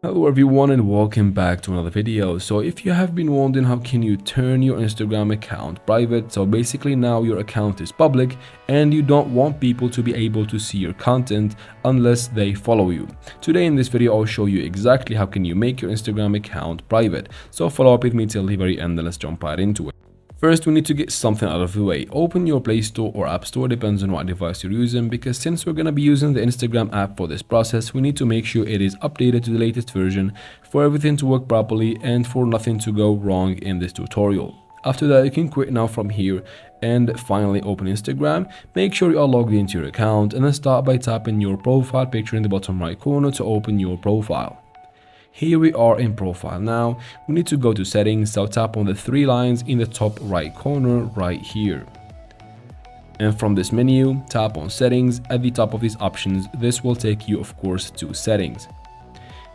Hello everyone and welcome back to another video. So if you have been wondering how can you turn your Instagram account private, so basically now your account is public and you don't want people to be able to see your content unless they follow you. Today in this video I'll show you exactly how can you make your Instagram account private. So follow up with me till the very end and let's jump right into it. First, we need to get something out of the way. Open your Play Store or App Store, depends on what device you're using, because since we're going to be using the Instagram app for this process, we need to make sure it is updated to the latest version for everything to work properly and for nothing to go wrong in this tutorial. After that, you can quit now from here and finally open Instagram. Make sure you are logged into your account and then start by tapping your profile picture in the bottom right corner to open your profile. Here we are in profile. Now we need to go to settings, so tap on the three lines in the top right corner right here. And from this menu, tap on settings. At the top of these options, this will take you of course to settings.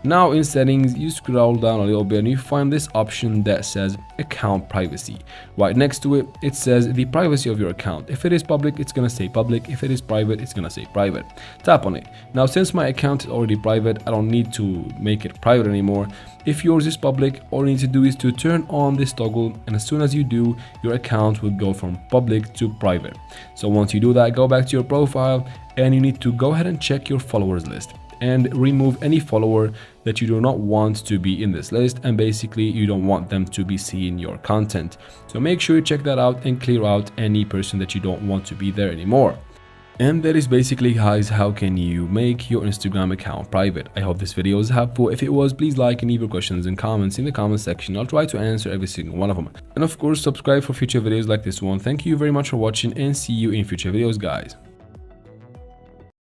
Now in settings, you scroll down a little bit and you find this option that says account privacy. Right next to it, it says the privacy of your account. If it is public, it's gonna say public. If it is private, it's gonna say private. Tap on it. Now since my account is already private, I don't need to make it private anymore. If yours is public, all you need to do is to turn on this toggle, and as soon as you do, your account will go from public to private. So once you do that, go back to your profile and you need to go ahead and check your followers list and remove any follower that you do not want to be in this list, and basically you don't want them to be seeing your content. So make sure you check that out and clear out any person that you don't want to be there anymore. And that is basically, guys, how can you make your Instagram account private. I hope this video was helpful. If it was, please like and leave your questions and comments in the comment section. I'll try to answer every single one of them. And of course, subscribe for future videos like this one. Thank you very much for watching and see you in future videos, guys.